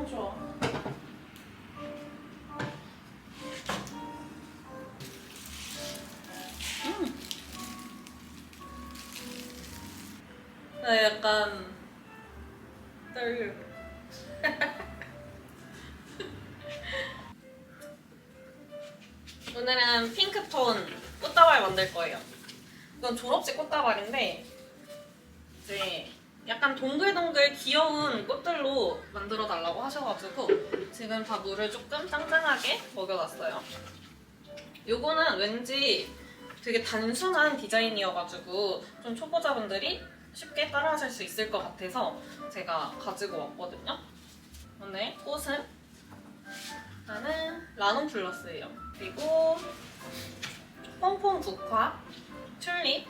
너무 좋아. 나 약간 떨려. 오늘은 핑크톤 꽃다발 만들 거예요. 이건 졸업식 꽃다발인데 이제 약간 동글동글 귀여운 꽃들로 만들어 달라고 하셔가지고 지금 다 물을 조금 짱짱하게 먹여놨어요. 요거는 왠지 되게 단순한 디자인이어가지고 좀 초보자분들이 쉽게 따라하실 수 있을 것 같아서 제가 가지고 왔거든요. 오늘 꽃은 일단은 라논플러스예요. 그리고 퐁퐁 국화, 튤립,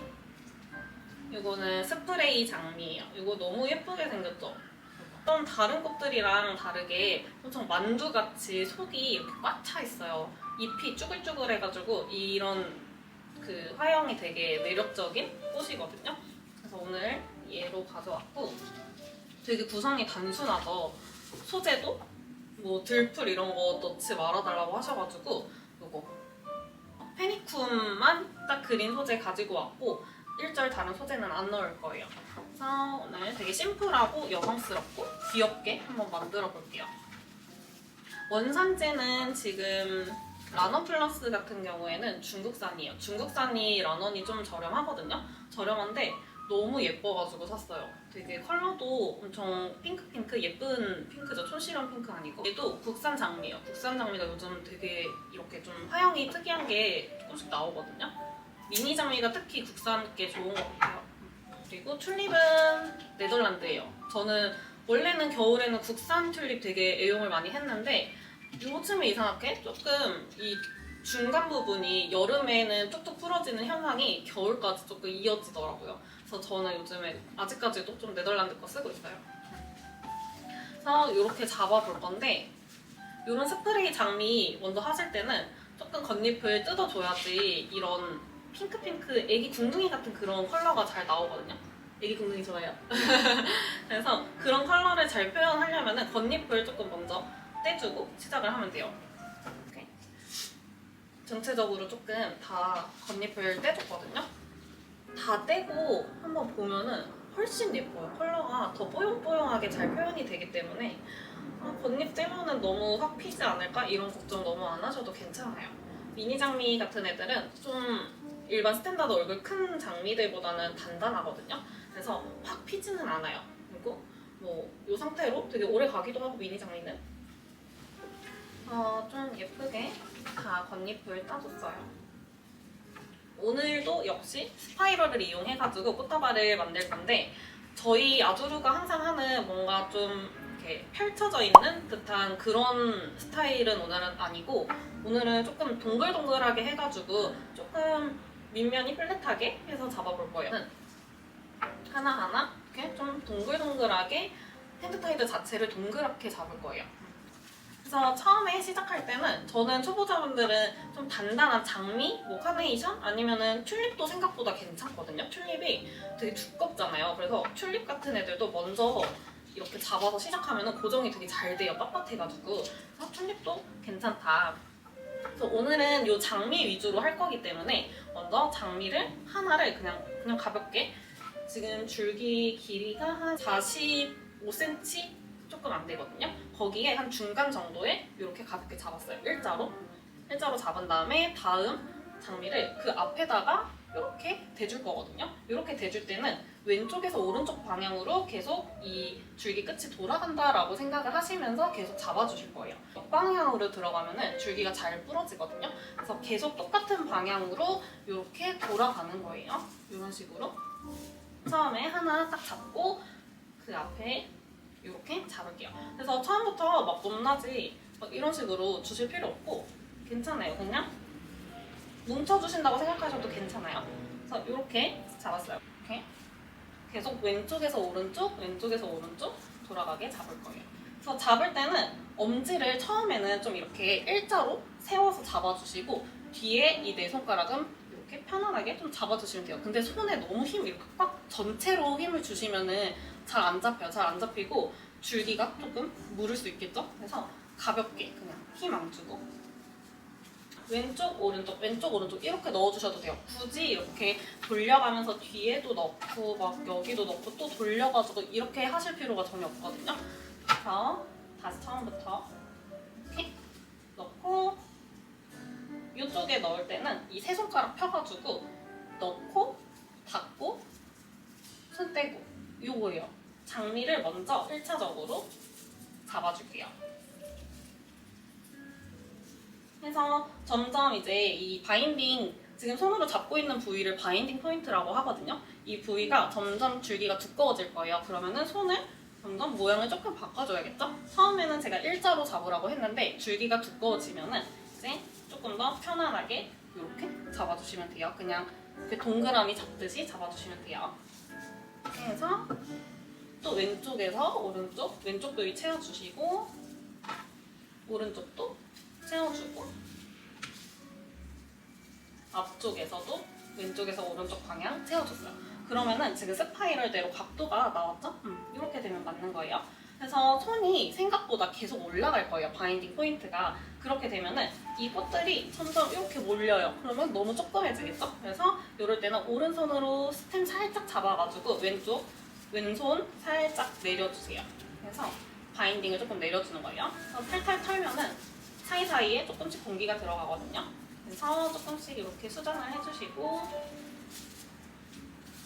이거는 스프레이 장미예요. 이거 너무 예쁘게 생겼죠? 좀 다른 꽃들이랑 다르게 엄청 만두같이 속이 이렇게 꽉 차 있어요. 잎이 쭈글쭈글해가지고 이런 그 화형이 되게 매력적인 꽃이거든요. 그래서 오늘 얘로 가져왔고 되게 구성이 단순하죠. 소재도 뭐 들풀 이런 거 넣지 말아달라고 하셔가지고 이거 페니쿰만 딱 그린 소재 가지고 왔고 1절 다른 소재는 안 넣을 거예요. 그래서 오늘 되게 심플하고 여성스럽고 귀엽게 한번 만들어 볼게요. 원산지는 지금 라논플러스 같은 경우에는 중국산이에요. 중국산이 라논이 좀 저렴하거든요. 저렴한데 너무 예뻐가지고 샀어요. 되게 컬러도 엄청 핑크핑크 예쁜 핑크죠. 촌스러운 핑크 아니고. 얘도 국산 장미예요. 국산 장미가 요즘 되게 이렇게 좀 화형이 특이한 게 조금씩 나오거든요. 미니 장미가 특히 국산께 좋은 것 같아요. 그리고 튤립은 네덜란드예요. 저는 원래는 겨울에는 국산 튤립 되게 애용을 많이 했는데 요즘에 이상하게 조금 이 중간 부분이 여름에는 뚝뚝 부러지는 현상이 겨울까지 조금 이어지더라고요. 그래서 저는 요즘에 아직까지도 좀 네덜란드 거 쓰고 있어요. 그래서 이렇게 잡아볼 건데 이런 스프레이 장미 먼저 하실 때는 조금 겉잎을 뜯어줘야지 이런 핑크핑크 애기 궁둥이 같은 그런 컬러가 잘 나오거든요. 애기 궁둥이 좋아해요. 그래서 그런 컬러를 잘 표현하려면 겉잎을 조금 먼저 떼주고 시작을 하면 돼요. 이렇게. 전체적으로 조금 다 겉잎을 떼줬거든요. 다 떼고 한번 보면은 훨씬 예뻐요. 컬러가 더 뽀용뽀용하게 잘 표현이 되기 때문에 겉잎 떼면은 너무 확 피지 않을까? 이런 걱정 너무 안 하셔도 괜찮아요. 미니 장미 같은 애들은 좀 일반 스탠다드 얼굴 큰 장미들보다는 단단하거든요. 그래서 확 피지는 않아요. 그리고 뭐 이 상태로 되게 오래 가기도 하고 미니 장미는 좀 예쁘게 다 겉잎을 따줬어요. 오늘도 역시 스파이럴을 이용해가지고 꽃다발을 만들 건데 저희 아주르가 항상 하는 뭔가 좀 이렇게 펼쳐져 있는 듯한 그런 스타일은 오늘은 아니고 오늘은 조금 동글동글하게 해가지고 조금 밑면이 플랫하게 해서 잡아볼 거예요. 하나하나 이렇게 좀 동글동글하게 핸드타이드 자체를 동그랗게 잡을 거예요. 그래서 처음에 시작할 때는 저는 초보자분들은 좀 단단한 장미, 뭐 카네이션 아니면은 튤립도 생각보다 괜찮거든요. 튤립이 되게 두껍잖아요. 그래서 튤립 같은 애들도 먼저 이렇게 잡아서 시작하면 고정이 되게 잘 돼요. 빳빳해가지고. 그래서 튤립도 괜찮다. 그래서 오늘은 이 장미 위주로 할 거기 때문에 먼저 장미를 하나를 그냥 가볍게 지금 줄기 길이가 한 45cm 조금 안 되거든요. 거기에 한 중간 정도에 이렇게 가볍게 잡았어요. 일자로 잡은 다음에 다음 장미를 그 앞에다가 이렇게 대줄 거거든요. 이렇게 대줄 때는 왼쪽에서 오른쪽 방향으로 계속 이 줄기 끝이 돌아간다라고 생각을 하시면서 계속 잡아주실 거예요. 역방향으로 들어가면 줄기가 잘 부러지거든요. 그래서 계속 똑같은 방향으로 이렇게 돌아가는 거예요. 이런 식으로. 처음에 하나 딱 잡고 그 앞에 이렇게 잡을게요. 그래서 처음부터 막 높낮이 이런 식으로 주실 필요 없고 괜찮아요. 그냥 뭉쳐주신다고 생각하셔도 괜찮아요. 그래서 이렇게 잡았어요. 이렇게 계속 왼쪽에서 오른쪽, 왼쪽에서 오른쪽 돌아가게 잡을 거예요. 그래서 잡을 때는 엄지를 처음에는 좀 이렇게 일자로 세워서 잡아주시고 뒤에 이 네 손가락은 이렇게 편안하게 좀 잡아주시면 돼요. 근데 손에 너무 힘 이렇게 꽉 전체로 힘을 주시면은 잘 안 잡혀요. 잘 안 잡히고 줄기가 조금 무를 수 있겠죠? 그래서 가볍게 그냥 힘 안 주고 왼쪽 오른쪽 왼쪽 오른쪽 이렇게 넣어주셔도 돼요. 굳이 이렇게 돌려가면서 뒤에도 넣고 막 여기도 넣고 또 돌려가지고 이렇게 하실 필요가 전혀 없거든요. 그래서 다시 처음부터 이렇게 넣고 이쪽에 넣을 때는 이 세 손가락 펴가지고 넣고 닫고 손 떼고 요거예요. 장미를 먼저 1차적으로 잡아줄게요. 그래서 점점 이제 이 바인딩 지금 손으로 잡고 있는 부위를 바인딩 포인트라고 하거든요. 이 부위가 점점 줄기가 두꺼워질 거예요. 그러면은 손을 점점 모양을 조금 바꿔줘야겠죠? 처음에는 제가 일자로 잡으라고 했는데 줄기가 두꺼워지면은 이제 조금 더 편안하게 이렇게 잡아주시면 돼요. 그냥 이렇게 동그라미 잡듯이 잡아주시면 돼요. 그래서 또 왼쪽에서 오른쪽, 왼쪽 부위 채워주시고 오른쪽도 채워주고 앞쪽에서도 왼쪽에서 오른쪽 방향 채워줬어요. 그러면은 지금 스파이럴대로 각도가 나왔죠? 이렇게 되면 맞는 거예요. 그래서 손이 생각보다 계속 올라갈 거예요. 바인딩 포인트가. 그렇게 되면은 이 꽃들이 점점 이렇게 몰려요. 그러면 너무 조그매지겠죠? 그래서 이럴 때는 오른손으로 스템 살짝 잡아가지고 왼손 살짝 내려주세요. 그래서 바인딩을 조금 내려주는 거예요. 그래서 탈탈 털면은 사이사이에 조금씩 공기가 들어가거든요. 그래서 조금씩 이렇게 수정을 해주시고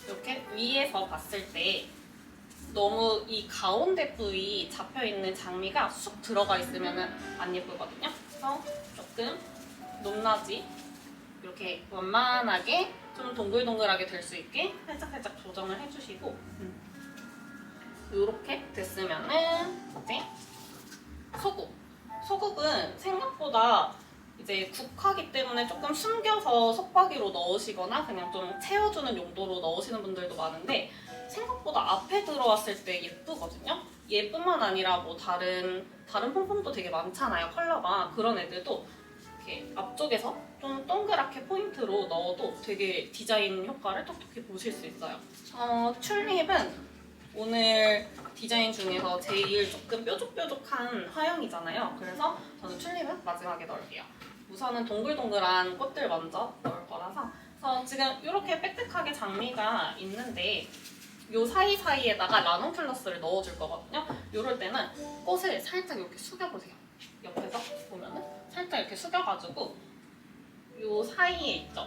이렇게 위에서 봤을 때 너무 이 가운데 부위 잡혀있는 장미가 쑥 들어가 있으면 안 예쁘거든요. 그래서 조금 높낮이 이렇게 완만하게 좀 동글동글하게 될 수 있게 살짝살짝 조정을 해주시고 이렇게 됐으면은 이제 소국은 생각보다 이제 국화기 때문에 조금 숨겨서 속박이로 넣으시거나 그냥 좀 채워주는 용도로 넣으시는 분들도 많은데 생각보다 앞에 들어왔을 때 예쁘거든요. 얘뿐만 아니라 뭐 다른 폼폼도 되게 많잖아요. 컬러가. 그런 애들도 이렇게 앞쪽에서 좀 동그랗게 포인트로 넣어도 되게 디자인 효과를 톡톡히 보실 수 있어요. 튤립은 오늘 디자인 중에서 제일 조금 뾰족뾰족한 화형이잖아요. 그래서 저는 튤립은 마지막에 넣을게요. 우선은 동글동글한 꽃들 먼저 넣을 거라서 그래서 지금 이렇게 빽빽하게 장미가 있는데 요 사이사이에다가 라논큘러스를 넣어줄 거거든요. 이럴 때는 꽃을 살짝 이렇게 숙여보세요. 옆에서 보면은 살짝 이렇게 숙여가지고 요 사이에 있죠?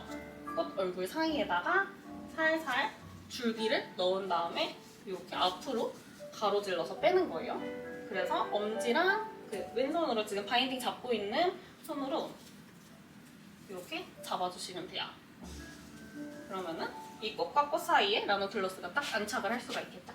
꽃 얼굴 사이에다가 살살 줄기를 넣은 다음에 이렇게 앞으로 가로질러서 빼는 거예요. 그래서 엄지랑 그 왼손으로 지금 바인딩 잡고 있는 손으로 이렇게 잡아주시면 돼요. 그러면은 이 꽃과 꽃 사이에 라논큘러스가 딱 안착을 할 수가 있겠다.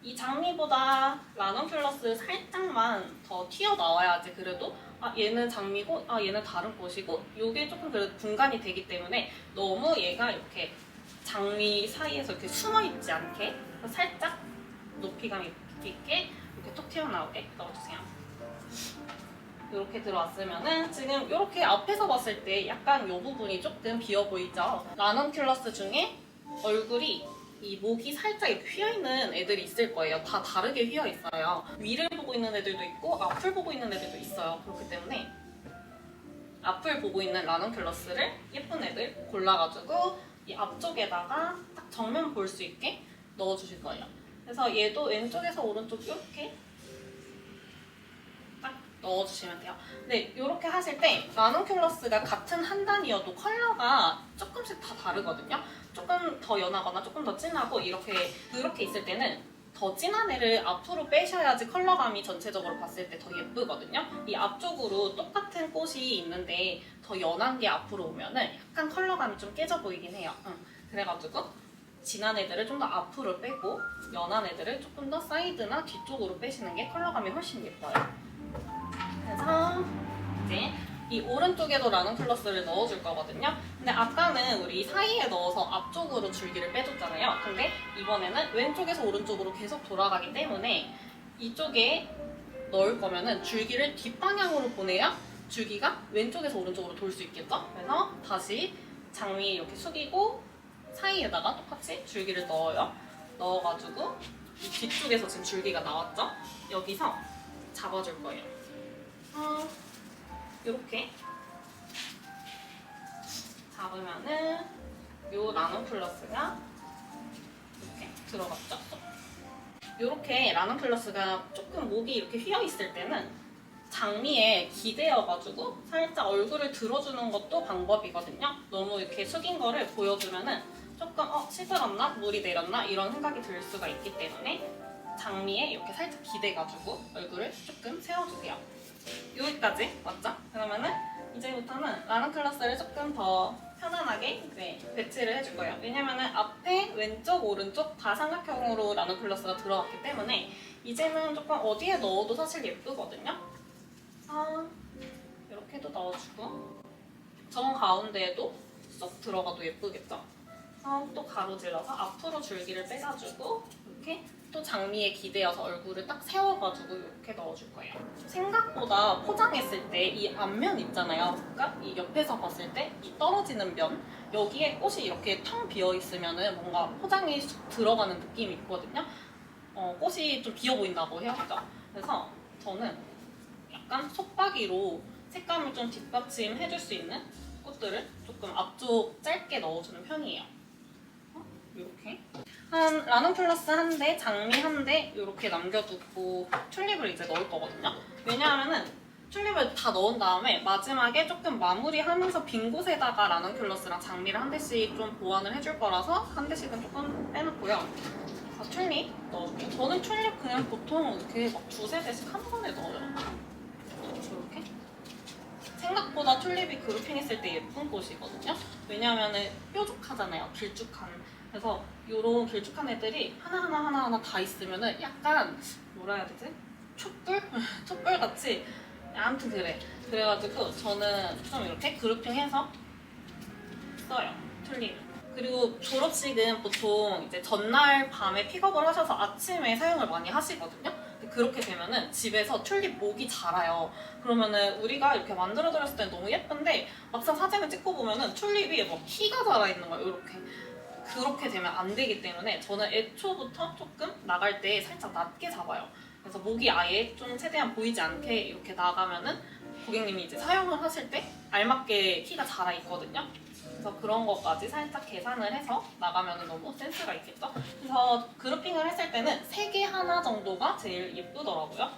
이 장미보다 라논큘러스 살짝만 더 튀어나와야지 그래도 얘는 장미고 얘는 다른 꽃이고 이게 조금 그래도 분간이 되기 때문에 너무 얘가 이렇게 장미 사이에서 이렇게 숨어있지 않게 살짝 높이감 있게 이렇게 톡 튀어나오게 넣어주세요. 이렇게 들어왔으면은 지금 이렇게 앞에서 봤을 때 약간 이 부분이 조금 비어 보이죠? 라논큘러스 중에 얼굴이 이 목이 살짝 이렇게 휘어있는 애들이 있을 거예요. 다 다르게 휘어있어요. 위를 보고 있는 애들도 있고 앞을 보고 있는 애들도 있어요. 그렇기 때문에 앞을 보고 있는 라논큘러스를 예쁜 애들 골라가지고 이 앞쪽에다가 딱 정면 볼 수 있게 넣어주실 거예요. 그래서 얘도 왼쪽에서 오른쪽 이렇게 딱 넣어주시면 돼요. 근데 이렇게 하실 때 라논큘러스가 같은 한 단이어도 컬러가 조금씩 다 다르거든요. 조금 더 연하거나 조금 더 진하고 이렇게 있을 때는 더 진한 애를 앞으로 빼셔야지 컬러감이 전체적으로 봤을 때 더 예쁘거든요. 이 앞쪽으로 똑같은 꽃이 있는데 더 연한 게 앞으로 오면은 약간 컬러감이 좀 깨져 보이긴 해요. 그래가지고 진한 애들을 좀 더 앞으로 빼고 연한 애들을 조금 더 사이드나 뒤쪽으로 빼시는 게 컬러감이 훨씬 예뻐요. 그래서 이제 이 오른쪽에도 라논큘러스를 넣어줄 거거든요. 근데 아까는 우리 사이에 넣어서 앞쪽으로 줄기를 빼줬잖아요. 근데 이번에는 왼쪽에서 오른쪽으로 계속 돌아가기 때문에 이쪽에 넣을 거면은 줄기를 뒷방향으로 보내야 줄기가 왼쪽에서 오른쪽으로 돌 수 있겠죠? 그래서 다시 장미 이렇게 숙이고 사이에다가 똑같이 줄기를 넣어요. 넣어가지고 이 뒤쪽에서 지금 줄기가 나왔죠? 여기서 잡아줄 거예요. 이렇게 잡으면은 요 라논플러스가 이렇게 들어갔죠? 이렇게 라논플러스가 조금 목이 이렇게 휘어 있을 때는 장미에 기대어가지고 살짝 얼굴을 들어주는 것도 방법이거든요. 너무 이렇게 숙인 거를 보여주면은 조금 시들었나? 물이 내렸나? 이런 생각이 들 수가 있기 때문에 장미에 이렇게 살짝 기대가지고 얼굴을 조금 세워주세요. 여기까지 맞죠? 그러면은 이제부터는 라논플러스를 조금 더 편안하게 이제 배치를 해줄 거예요. 왜냐면은 앞에 왼쪽, 오른쪽 다 삼각형으로 라논플러스가 들어갔기 때문에 이제는 조금 어디에 넣어도 사실 예쁘거든요. 이렇게도 넣어주고 정 가운데에도 쏙 들어가도 예쁘겠죠? 또 가로질러서 앞으로 줄기를 빼가지고 이렇게 또 장미에 기대어서 얼굴을 딱 세워가지고 이렇게 넣어줄 거예요. 생각보다 포장했을 때 이 앞면 있잖아요. 그러니까 이 옆에서 봤을 때 이 떨어지는 면 여기에 꽃이 이렇게 텅 비어 있으면은 뭔가 포장이 쑥 들어가는 느낌이 있거든요. 꽃이 좀 비어 보인다고 해야죠. 그래서 저는 약간 속박이로 색감을 좀 뒷받침해줄 수 있는 꽃들을 조금 앞쪽 짧게 넣어주는 편이에요. 이렇게 라논플러스 한 대, 장미 한 대 이렇게 남겨두고 튤립을 이제 넣을 거거든요. 왜냐하면은 튤립을 다 넣은 다음에 마지막에 조금 마무리하면서 빈 곳에다가 라논플러스랑 장미를 한 대씩 좀 보완을 해줄 거라서 한 대씩은 조금 빼놓고요. 튤립 넣어줄게요. 저는 튤립 그냥 보통 이렇게 막 두세 대씩 한 번에 넣어요. 이렇게. 생각보다 튤립이 그루핑했을 때 예쁜 꽃이거든요. 왜냐하면은 뾰족하잖아요. 길쭉한. 그래서 이런 길쭉한 애들이 하나하나 다 있으면은 약간 뭐라 해야 되지? 촛불? 촛불같이 아무튼 그래가지고 저는 좀 이렇게 그루핑해서 써요. 튤립. 그리고 졸업식은 보통 이제 전날 밤에 픽업을 하셔서 아침에 사용을 많이 하시거든요. 그렇게 되면은 집에서 튤립 목이 자라요. 그러면은 우리가 이렇게 만들어드렸을 때는 너무 예쁜데 막상 사진을 찍고 보면은 튤립이 막 키가 자라 있는 거예요. 이렇게. 그렇게 되면 안 되기 때문에 저는 애초부터 조금 나갈 때 살짝 낮게 잡아요. 그래서 목이 아예 좀 최대한 보이지 않게 이렇게 나가면은 고객님이 이제 사용을 하실 때 알맞게 키가 자라 있거든요. 그래서 그런 것까지 살짝 계산을 해서 나가면 너무 센스가 있겠죠? 그래서 그루핑을 했을 때는 3개 하나 정도가 제일 예쁘더라고요.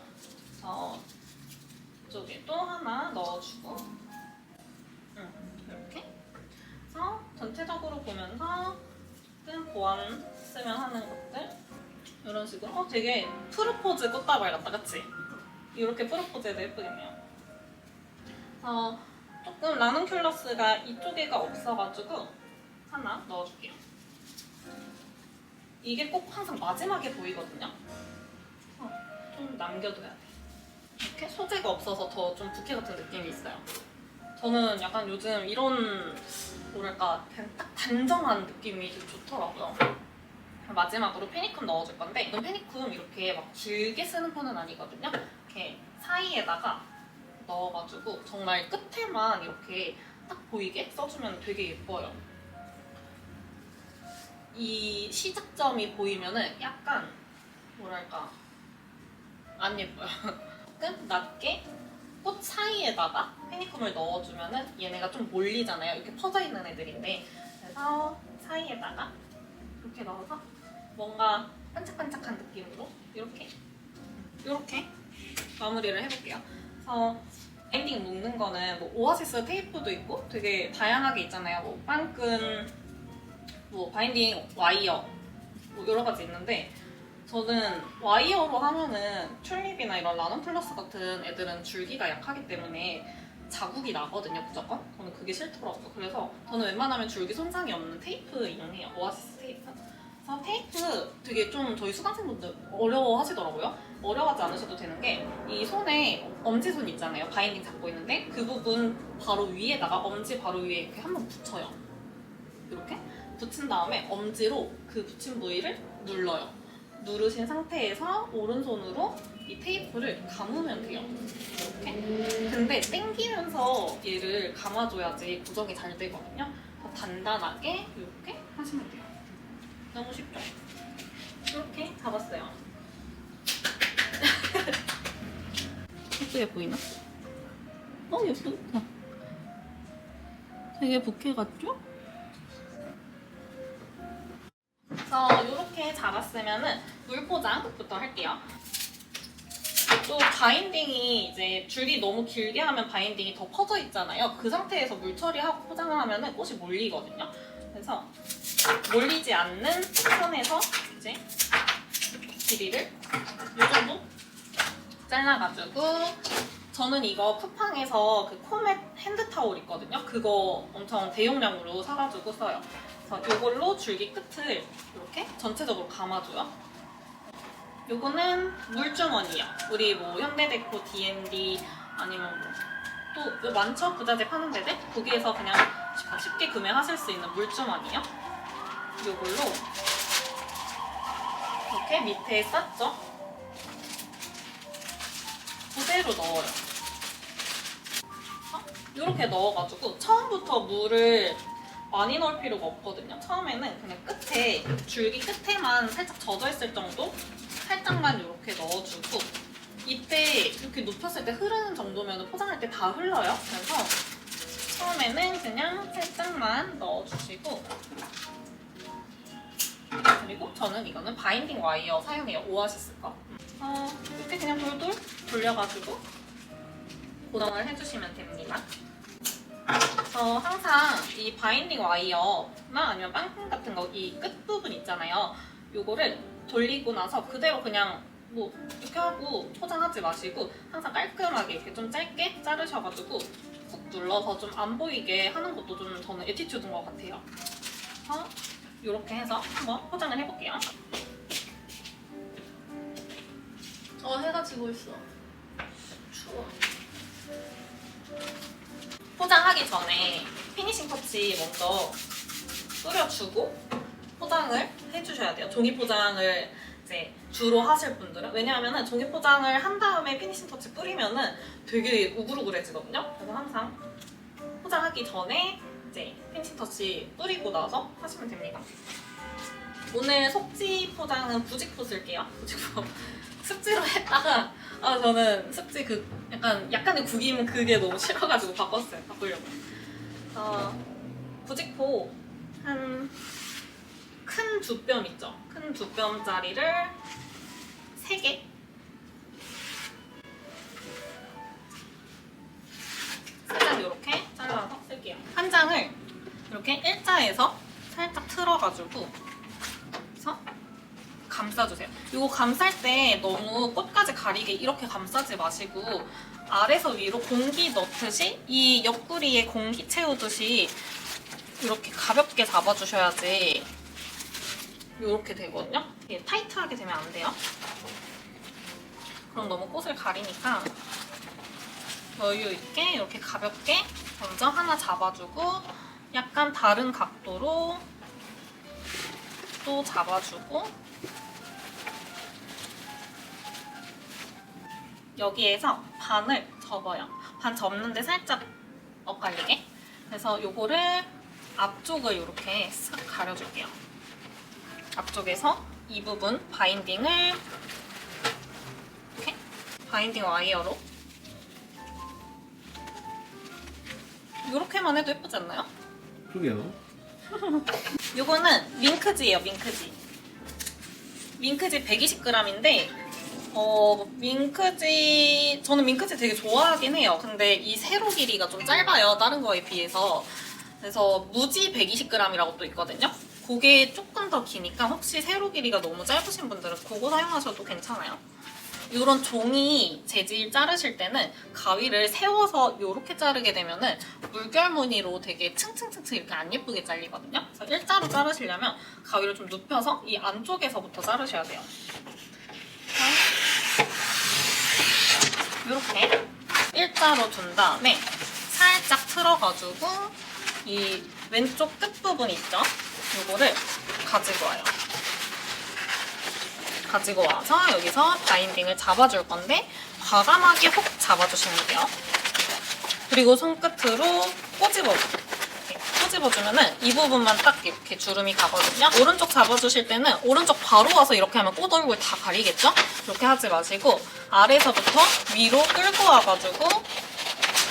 이쪽에 또 하나 넣어주고 이렇게 그래서 전체적으로 보면서 조금 보완 쓰면 하는 것들 이런 식으로 되게 프로포즈 꽃다발 같다, 그치? 이렇게 프로포즈해도 예쁘겠네요. 조금 라논큘러스가 이쪽에가 없어가지고 하나 넣어줄게요. 이게 꼭 항상 마지막에 보이거든요. 좀 남겨둬야 돼. 이렇게 소재가 없어서 더 좀 부케 같은 느낌이 있어요. 저는 약간 요즘 이런 뭐랄까 딱 단정한 느낌이 좀 좋더라고요. 마지막으로 페니쿰 넣어줄 건데 이건 페니쿰 이렇게 막 길게 쓰는 편은 아니거든요. 이렇게 사이에다가 넣어가지고 정말 끝에만 이렇게 딱 보이게 써주면 되게 예뻐요. 이 시작점이 보이면은 약간 뭐랄까 안 예뻐요. 조금 낮게 꽃 사이에다가 페니쿰을 넣어주면은 얘네가 좀 몰리잖아요. 이렇게 퍼져 있는 애들인데 그래서 사이에다가 이렇게 넣어서 뭔가 반짝반짝한 느낌으로 이렇게 마무리를 해볼게요. 그래서 바인딩 묶는 거는 뭐 오아시스 테이프도 있고 되게 다양하게 있잖아요. 뭐 빵끈, 뭐 바인딩 와이어 뭐 여러 가지 있는데 저는 와이어로 하면은 튤립이나 이런 라논플러스 같은 애들은 줄기가 약하기 때문에 자국이 나거든요, 무조건. 저는 그게 싫더라고요. 그래서 저는 웬만하면 줄기 손상이 없는 테이프 이용해요. 오아시스 테이프. 그래서 테이프 되게 좀 저희 수강생분들 어려워하시더라고요. 어려워하지 않으셔도 되는 게 이 손에 엄지손 있잖아요. 바인딩 잡고 있는데 그 부분 바로 위에다가 엄지 바로 위에 이렇게 한번 붙여요. 이렇게 붙인 다음에 엄지로 그 붙인 부위를 눌러요. 누르신 상태에서 오른손으로 이 테이프를 감으면 돼요. 이렇게. 근데 당기면서 얘를 감아줘야지 고정이 잘 되거든요. 단단하게 이렇게 하시면 돼요. 너무 쉽죠? 이렇게 잡았어요. 예쁘게 보이나? 예쁘다. 되게 부케 같죠? 이렇게 잡았으면은 물 포장부터 할게요. 또 바인딩이 이제 줄이 너무 길게 하면 바인딩이 더 퍼져 있잖아요. 그 상태에서 물 처리하고 포장을 하면은 꽃이 몰리거든요. 그래서 몰리지 않는 선에서 이제 길이를 이 정도 잘라가지고, 저는 이거 쿠팡에서 그 코멧 핸드타올 있거든요. 그거 엄청 대용량으로 사가지고 써요. 그래서 이걸로 줄기 끝을 이렇게 전체적으로 감아줘요. 요거는 물주머니요. 우리 뭐 현대데코, D&D 아니면 또 많죠? 부자재 파는 데들? 거기에서 그냥 쉽게 구매하실 수 있는 물주머니요. 요걸로 이렇게 밑에 쌌죠? 그대로 넣어요. 이렇게 넣어가지고 처음부터 물을 많이 넣을 필요가 없거든요. 처음에는 그냥 끝에, 줄기 끝에만 살짝 젖어있을 정도? 살짝만 이렇게 넣어주고, 이때 이렇게 눕혔을 때 흐르는 정도면 포장할 때 다 흘러요. 그래서 처음에는 그냥 살짝만 넣어주시고, 그리고 저는 이거는 바인딩 와이어 사용해요. 오아시스 거. 이렇게 그냥 돌돌 돌려가지고 고정을 해주시면 됩니다. 항상 이 바인딩 와이어나 아니면 빵끈 같은 거, 이 끝부분 있잖아요. 요거를 돌리고 나서 그대로 그냥 뭐 이렇게 하고 포장하지 마시고 항상 깔끔하게 이렇게 좀 짧게 자르셔가지고 꾹 눌러서 좀 안 보이게 하는 것도 좀 저는 에티튜드인 것 같아요. 이렇게 해서 한번 포장을 해볼게요. 해가 지고 있어. 추워. 포장하기 전에 피니싱 터치 먼저 뿌려주고 포장을 해주셔야 돼요. 종이 포장을 이제 주로 하실 분들은, 왜냐하면 종이 포장을 한 다음에 피니싱 터치 뿌리면은 되게 우글우글해지거든요. 그래서 항상 포장하기 전에 이제 피니싱 터치 뿌리고 나서 하시면 됩니다. 오늘 속지 포장은 부직포 쓸게요. 부직포. 습지로 했다가 저는 습지 약간의 구김 그게 너무 싫어가지고 바꾸려고. 부직포 한 큰 두 뼘 있죠? 큰 두 뼘짜리를 3개. 살짝 이렇게 잘라서 쓸게요. 한 장을 이렇게 일자에서 살짝 틀어가지고 감싸주세요. 이거 감쌀 때 너무 꽃까지 가리게 이렇게 감싸지 마시고 아래서 위로 공기 넣듯이 이 옆구리에 공기 채우듯이 이렇게 가볍게 잡아주셔야지 이렇게 되거든요. 이게 타이트하게 되면 안 돼요. 그럼 너무 꽃을 가리니까 여유 있게 이렇게 가볍게 먼저 하나 잡아주고 약간 다른 각도로 또 잡아주고, 여기에서 반을 접어요. 반 접는데 살짝 엇갈리게. 그래서 요거를 앞쪽을 이렇게 싹 가려줄게요. 앞쪽에서 이 부분 바인딩을 이렇게 바인딩 와이어로 이렇게만 해도 예쁘지 않나요? 그러게요. 요거는 밍크지예요, 밍크지. 밍크지 120g인데 저는 밍크지 되게 좋아하긴 해요. 근데 이 세로 길이가 좀 짧아요, 다른 거에 비해서. 그래서 무지 120g이라고 또 있거든요. 그게 조금 더 기니까 혹시 세로 길이가 너무 짧으신 분들은 그거 사용하셔도 괜찮아요. 이런 종이 재질 자르실 때는 가위를 세워서 이렇게 자르게 되면은 물결무늬로 되게 층층층층 이렇게 안 예쁘게 잘리거든요. 그래서 일자로 자르시려면 가위를 좀 눕혀서 이 안쪽에서부터 자르셔야 돼요. 이렇게 일자로 둔 다음에 살짝 틀어가지고 이 왼쪽 끝부분 있죠? 이거를 가지고 와요. 가지고 와서 여기서 바인딩을 잡아줄 건데 과감하게 훅 잡아주시면 돼요. 그리고 손끝으로 꼬집어줘요. 끄집어주면은 이 부분만 딱 이렇게 주름이 가거든요. 오른쪽 잡아주실 때는 오른쪽 바로 와서 이렇게 하면 꽃 얼굴 다 가리겠죠? 이렇게 하지 마시고 아래서부터 위로 끌고 와가지고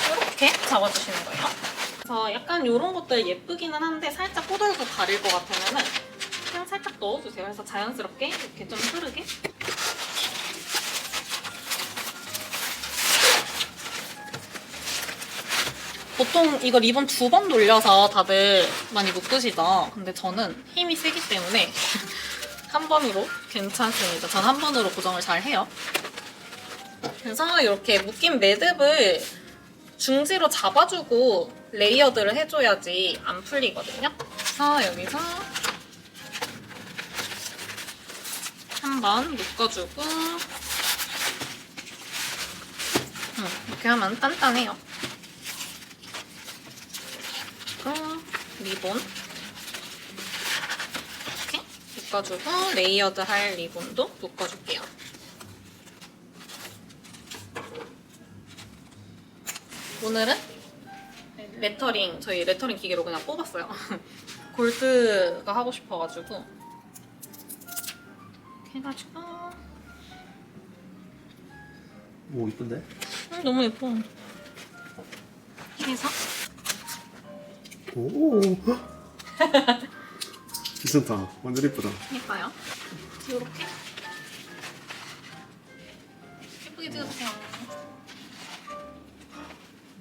이렇게 잡아주시는 거예요. 그래서 약간 이런 것들 예쁘기는 한데 살짝 꽃 얼굴 가릴 것 같으면은 그냥 살짝 넣어주세요. 그래서 자연스럽게 이렇게 좀 흐르게. 보통 이거 리본 2번 돌려서 다들 많이 묶으시죠? 근데 저는 힘이 세기 때문에 한 번으로 괜찮습니다. 전 한 번으로 고정을 잘 해요. 그래서 이렇게 묶인 매듭을 중지로 잡아주고 레이어드를 해줘야지 안 풀리거든요. 그래서 여기서 한 번 묶어주고 이렇게 하면 단단해요. 리본 이렇게 묶어주고 레이어드 할 리본도 묶어줄게요. 오늘은 레터링, 저희 레터링 기계로 그냥 뽑았어요. 골드가 하고 싶어가지고 이렇게 해가지고 오 이쁜데? 너무 예뻐. 이렇게 해서 오 괜찮다. 완전 이쁘다. 예뻐요. 이렇게 예쁘게 찍어주세요.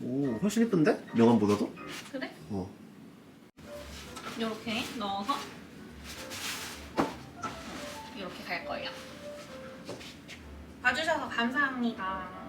오 훨씬 이쁜데? 명함보다도? 그래? 어. 이렇게 넣어서 이렇게 갈 거예요. 봐주셔서 감사합니다.